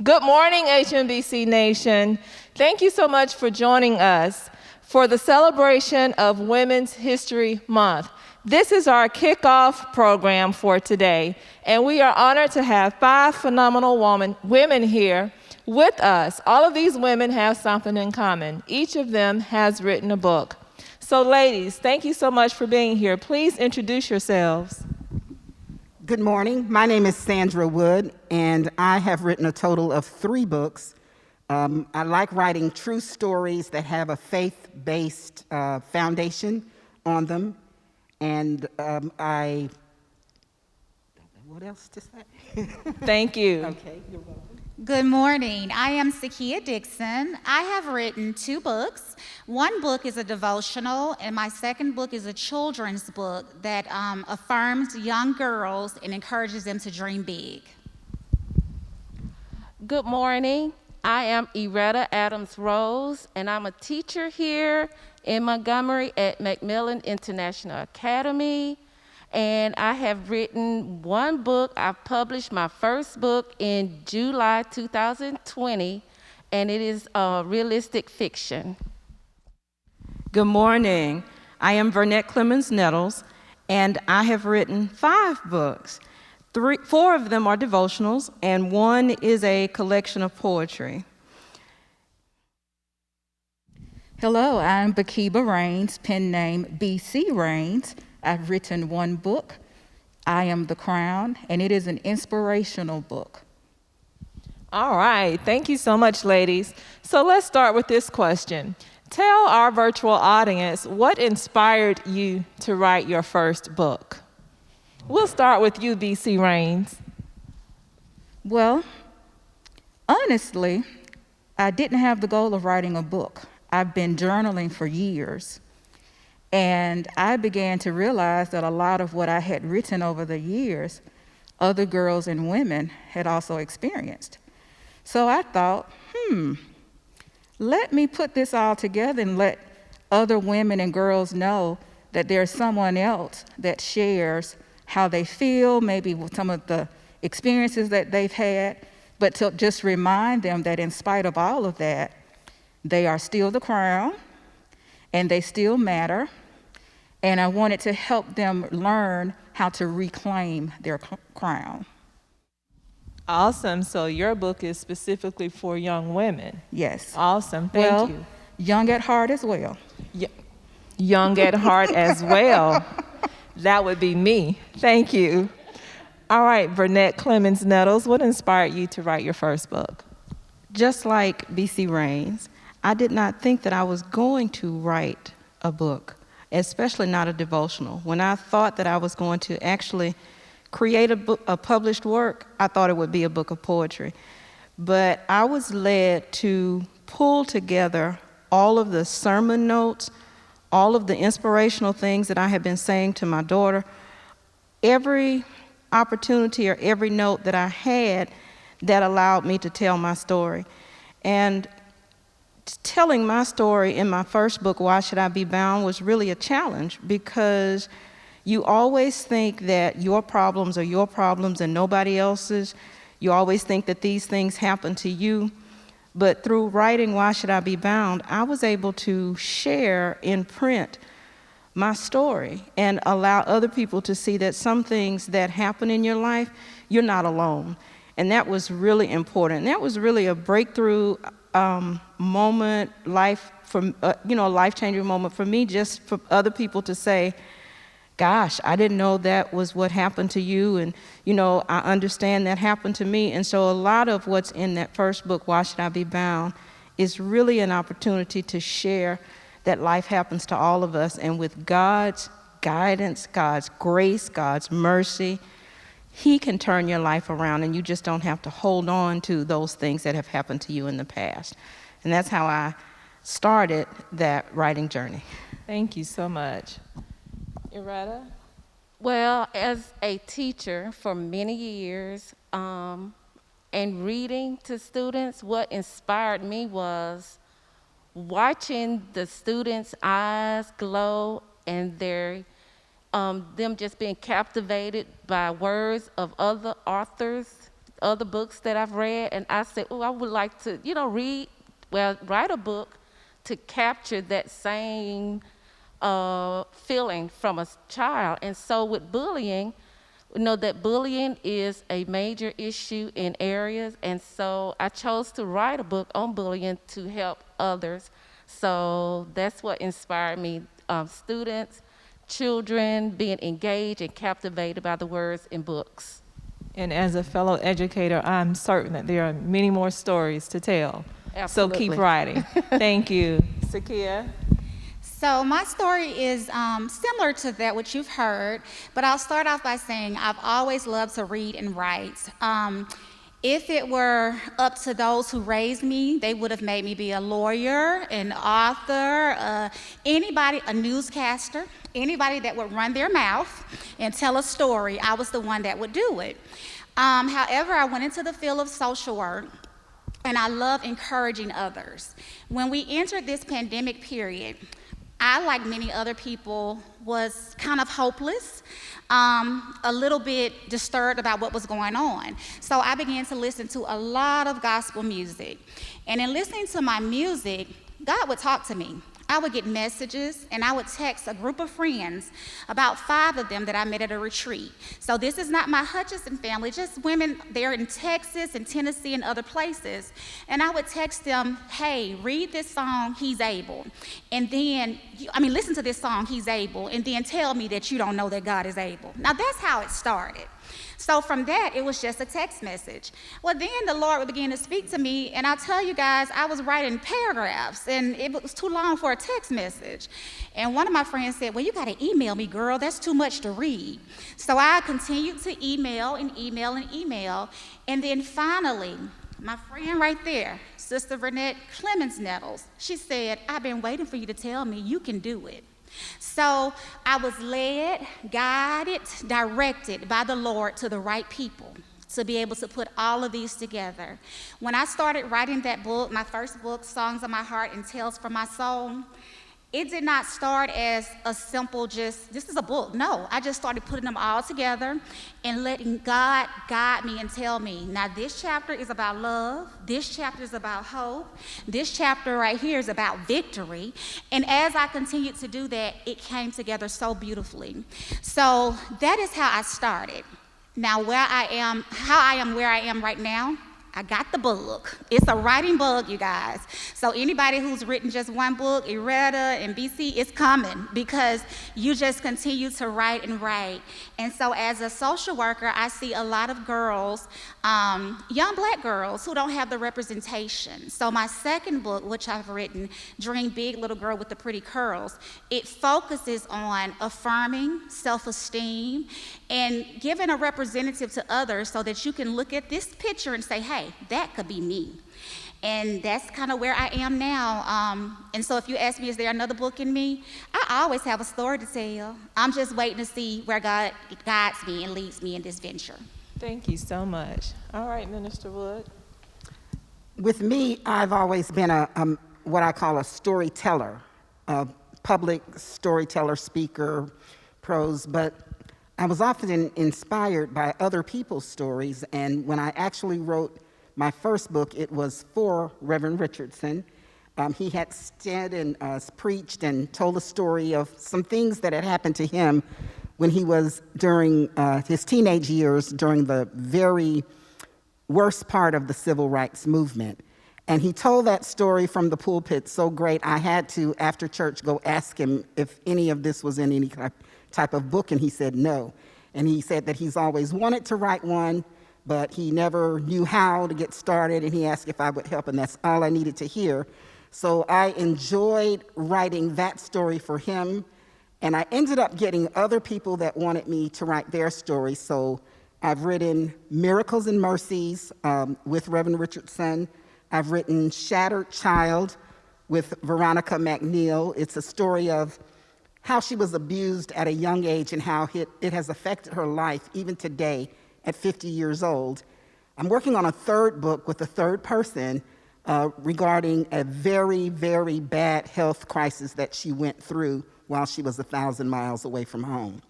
Good morning, HMBC Nation. Thank you so much for joining us for the celebration of Women's History Month. This is our kickoff program for today, and we are honored to have 5 phenomenal women here with us. All of these women have something in common. Each of them has written a book. So ladies, thank you so much for being here. Please introduce yourselves. Good morning. My name is Sandra Wood, and I have written a total of 3 books. I like writing true stories that have a faith-based foundation on them, and I don't know what else to say. Thank you. Okay, you're welcome. Good morning. I am Sakia Dixon. I have written 2 books. One book is a devotional, and my second book is a children's book that affirms young girls and encourages them to dream big. Good morning. I am Iretta Adams Rose, and I'm a teacher here in Montgomery at Macmillan International Academy. And I have written 1 book. I published my first book in July 2020, and it is realistic fiction. Good morning. I am Vernette Clemens Nettles, and I have written 5 books. 4 of them are devotionals, and 1 is a collection of poetry. Hello, I'm Bakiba Rains, pen name BC Rains. I've written 1 book, I Am the Crown, and it is an inspirational book. All right, thank you so much, ladies. So let's start with this question. Tell our virtual audience what inspired you to write your first book. We'll start with you, BC Rains. Well, honestly, I didn't have the goal of writing a book. I've been journaling for years. And I began to realize that a lot of what I had written over the years, other girls and women had also experienced. So I thought, let me put this all together and let other women and girls know that there's someone else that shares how they feel, maybe with some of the experiences that they've had, but to just remind them that in spite of all of that, they are still the crown and they still matter. And I wanted to help them learn how to reclaim their crown. Awesome. So your book is specifically for young women. Yes. Awesome. Thank you. Young at heart as well. Young at heart as well. That would be me. Thank you. All right, Vernette Clemens Nettles, what inspired you to write your first book? Just like BC Rains, I did not think that I was going to write a book, especially not a devotional. When I thought that I was going to actually create a published work, I thought it would be a book of poetry. But I was led to pull together all of the sermon notes, all of the inspirational things that I had been saying to my daughter, every opportunity or every note that I had that allowed me to tell my story. And telling my story in my first book, Why Should I Be Bound, was really a challenge because you always think that your problems are your problems and nobody else's. You always think that these things happen to you. But through writing Why Should I Be Bound, I was able to share in print my story and allow other people to see that some things that happen in your life, you're not alone. And that was really important. And that was really a breakthrough moment, life-changing moment for me, just for other people to say, gosh, I didn't know that was what happened to you, and I understand that happened to me. And so a lot of what's in that first book, Why Should I Be Bound, is really an opportunity to share that life happens to all of us, and with God's guidance, God's grace, God's mercy, He can turn your life around, and you just don't have to hold on to those things that have happened to you in the past. And that's how I started that writing journey. Thank you so much. Iretta? Well, as a teacher for many years and reading to students, what inspired me was watching the students' eyes glow and them just being captivated by words of other authors other books that I've read, and I said, oh, I would like to, write a book to capture that same feeling from a child. And so with bullying, we know that bullying is a major issue in areas, and so I chose to write a book on bullying to help others. So that's what inspired me, students, children being engaged and captivated by the words in books. And as a fellow educator, I'm certain that there are many more stories to tell. Absolutely. So keep writing. Thank you. Sakia? So my story is similar to that which you've heard, but I'll start off by saying I've always loved to read and write. If it were up to those who raised me, they would have made me be a lawyer, an author, anybody, a newscaster, anybody that would run their mouth and tell a story. I was the one that would do it. However, I went into the field of social work, and I love encouraging others. When we entered this pandemic period, I, like many other people, was kind of hopeless, a little bit disturbed about what was going on. So I began to listen to a lot of gospel music. And in listening to my music, God would talk to me. I would get messages, and I would text a group of friends, about 5 of them that I met at a retreat. So this is not my Hutchinson family, just women there in Texas and Tennessee and other places. And I would text them, hey, read this song, He's Able. And then, listen to this song, He's Able, and then tell me that you don't know that God is able. Now that's how it started. So from that, it was just a text message. Well, then the Lord would begin to speak to me, and I'll tell you guys, I was writing paragraphs, and it was too long for a text message. And one of my friends said, well, you got to email me, girl. That's too much to read. So I continued to email and email and email, and then finally, my friend right there, Sister Vernette Clemens Nettles, she said, I've been waiting for you to tell me you can do it. So I was led, guided, directed by the Lord to the right people to be able to put all of these together. When I started writing that book, my first book, Songs of My Heart and Tales from My Soul, it did not start as a simple this is a book. No, I just started putting them all together and letting God guide me and tell me, now this chapter is about love, this chapter is about hope, this chapter right here is about victory. And as I continued to do that, it came together so beautifully. So that is how I started. Now how I am where I am right now, I got the book. It's a writing bug, you guys. So anybody who's written just one book, Iretta and BC, it's coming because you just continue to write and write. And so as a social worker, I see a lot of girls, young Black girls who don't have the representation. So my second book, which I've written, Dream Big, Little Girl with the Pretty Curls, it focuses on affirming self-esteem and giving a representative to others so that you can look at this picture and say, hey, that could be me. And that's kind of where I am now. And so if you ask me, is there another book in me? I always have a story to tell. I'm just waiting to see where God guides me and leads me in this venture. Thank you so much. All right, Minister Wood. With me, I've always been what I call a storyteller, a public storyteller, speaker, prose, but I was often inspired by other people's stories, and when I actually wrote my first book, it was for Reverend Richardson. He had stood and preached and told a story of some things that had happened to him when he was during his teenage years, during the very worst part of the civil rights movement. And he told that story from the pulpit so great, I had to, after church, go ask him if any of this was in any type of book, and he said no. And he said that he's always wanted to write one, but he never knew how to get started, and he asked if I would help, and that's all I needed to hear. So I enjoyed writing that story for him, and I ended up getting other people that wanted me to write their story. So I've written Miracles and Mercies with Reverend Richardson. I've written Shattered Child with Veronica McNeil. It's a story of how she was abused at a young age and how it has affected her life even today at 50 years old. I'm working on a third book with a third person regarding a very, very bad health crisis that she went through while she was 1,000 miles away from home.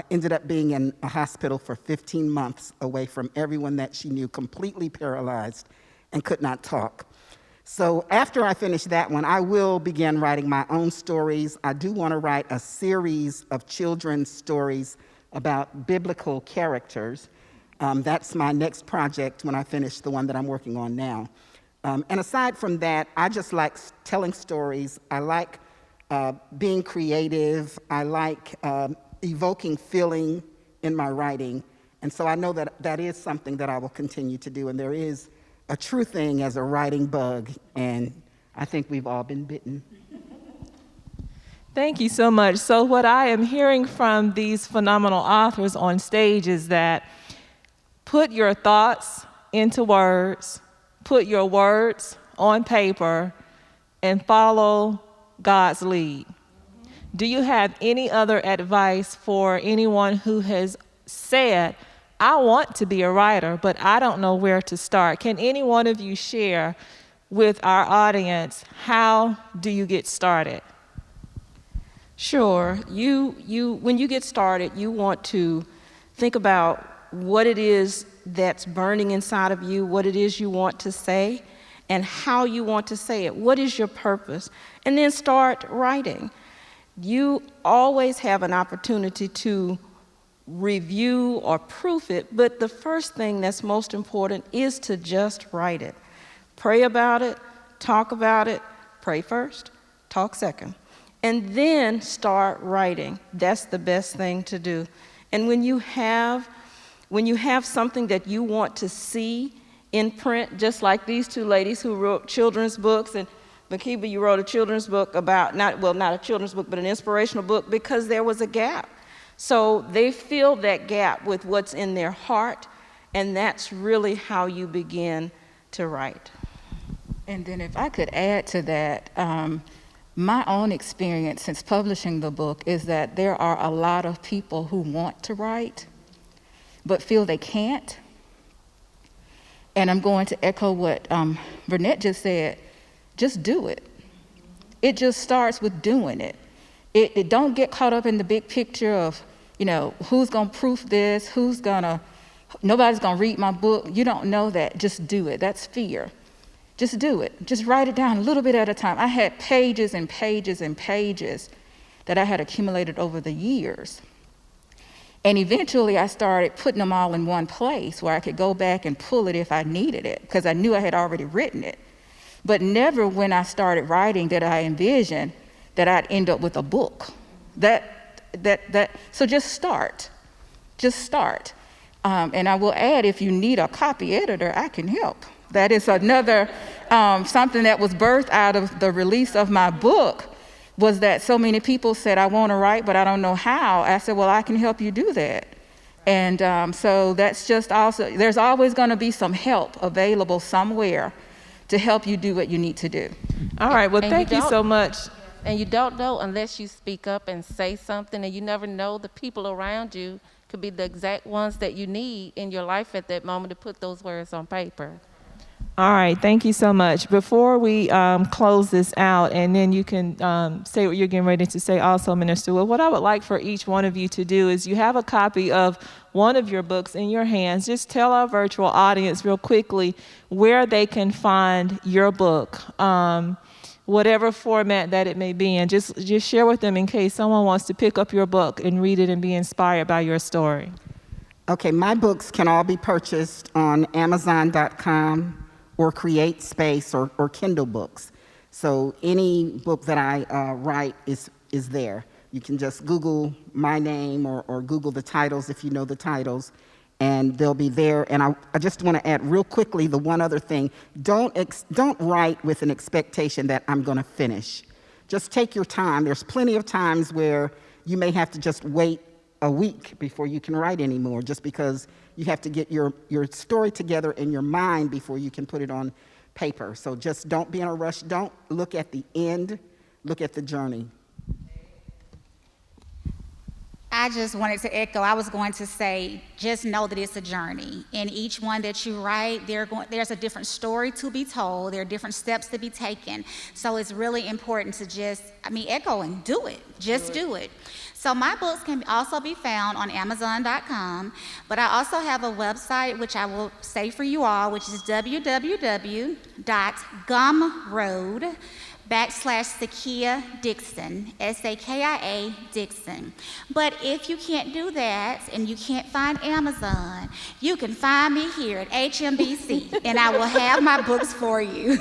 ended up being in a hospital for 15 months away from everyone that she knew, completely paralyzed and could not talk. So after I finish that one, I will begin writing my own stories. I do want to write a series of children's stories about biblical characters. That's my next project when I finish the one that I'm working on now. And aside from that, I just like telling stories. I like being creative. I like evoking feeling in my writing. And so I know that that is something that I will continue to do. And there is a true thing as a writing bug, and I think we've all been bitten. Thank you so much. So what I am hearing from these phenomenal authors on stage is that put your thoughts into words, put your words on paper, and follow God's lead. Do you have any other advice for anyone who has said, I want to be a writer, but I don't know where to start? Can any one of you share with our audience, how do you get started? Sure. When you get started, you want to think about what it is that's burning inside of you, what it is you want to say, and how you want to say it. What is your purpose? And then start writing. You always have an opportunity to review or proof it, but the first thing that's most important is to just write it. Pray about it, talk about it, pray first, talk second, and then start writing. That's the best thing to do. And when you have something that you want to see in print, just like these two ladies who wrote children's books, and Makiba, you wrote a children's book about, not a children's book, but an inspirational book because there was a gap. So they fill that gap with what's in their heart, and that's really how you begin to write. And then if I could add to that, my own experience since publishing the book is that there are a lot of people who want to write, but feel they can't. And I'm going to echo what Burnett just said, just do it. It just starts with doing it. It don't get caught up in the big picture of, who's gonna proof this, nobody's gonna read my book. You don't know that, just do it. That's fear. Just do it. Just write it down a little bit at a time. I had pages and pages and pages that I had accumulated over the years. And eventually I started putting them all in one place where I could go back and pull it if I needed it, because I knew I had already written it. But never when I started writing did I envision that I'd end up with a book. So just start. Just start. And I will add, if you need a copy editor, I can help. That is another something that was birthed out of the release of my book, was that so many people said, I want to write, but I don't know how. I said, well, I can help you do that. And so that's just also, there's always going to be some help available somewhere to help you do what you need to do. All right, well, thank you so much. And you don't know unless you speak up and say something, and you never know, the people around you could be the exact ones that you need in your life at that moment to put those words on paper. All right, thank you so much. Before we close this out, and then you can say what you're getting ready to say also, Minister Wood, what I would like for each one of you to do is you have a copy of one of your books in your hands. Just tell our virtual audience real quickly where they can find your book, whatever format that it may be, and just share with them in case someone wants to pick up your book and read it and be inspired by your story. Okay, my books can all be purchased on Amazon.com or CreateSpace or Kindle books. So any book that I write is there. You can just Google my name or Google the titles if you know the titles, and they'll be there. And I just want to add real quickly the one other thing. Don't write with an expectation that I'm going to finish. Just take your time. There's plenty of times where you may have to just wait a week before you can write anymore, just because you have to get your story together in your mind before you can put it on paper. So just don't be in a rush. Don't look at the end. Look at the journey. I just wanted to echo. I was going to say, just know that it's a journey. In each one that you write, there's a different story to be told. There are different steps to be taken. So it's really important to just, echo and do it. Just do it. So my books can also be found on Amazon.com, but I also have a website, which I will say for you all, which is www.gumroad.com/Sakia Dixon, Sakia Dixon. But if you can't do that and you can't find Amazon, you can find me here at HMBC, and I will have my books for you.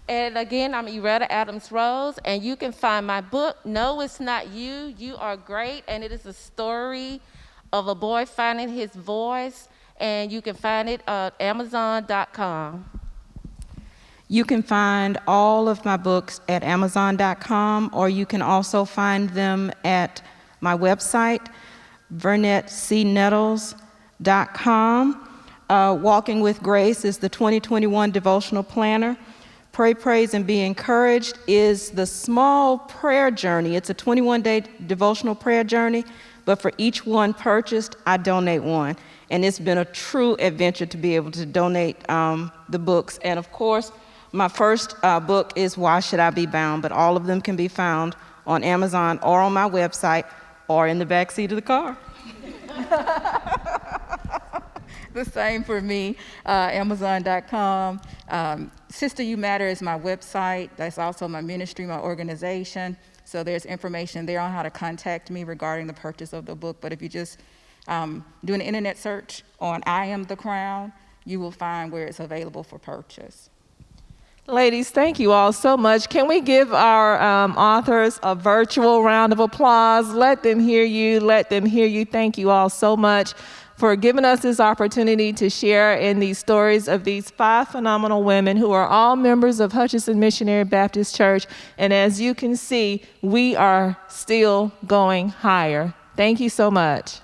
And again, I'm Iretta Adams Rose, and you can find my book, No, It's Not You, You Are Great, and it is a story of a boy finding his voice, and you can find it at Amazon.com. You can find all of my books at Amazon.com, or you can also find them at my website, VernetteCNettles.com. Walking with Grace is the 2021 devotional planner. Pray, Praise, and Be Encouraged is the small prayer journey. It's a 21-day devotional prayer journey, but for each one purchased, I donate one. And it's been a true adventure to be able to donate the books. And of course, my first book is Why Should I Be Bound? But all of them can be found on Amazon or on my website or in the back seat of the car. The same for me, Amazon.com. Sister You Matter is my website. That's also my ministry, my organization. So there's information there on how to contact me regarding the purchase of the book. But if you just do an internet search on I Am the Crown, you will find where it's available for purchase. Ladies, thank you all so much. Can we give our authors a virtual round of applause? Let them hear you. Let them hear you. Thank you all so much for giving us this opportunity to share in these stories of these 5 phenomenal women who are all members of Hutchinson Missionary Baptist Church. And as you can see, we are still going higher. Thank you so much.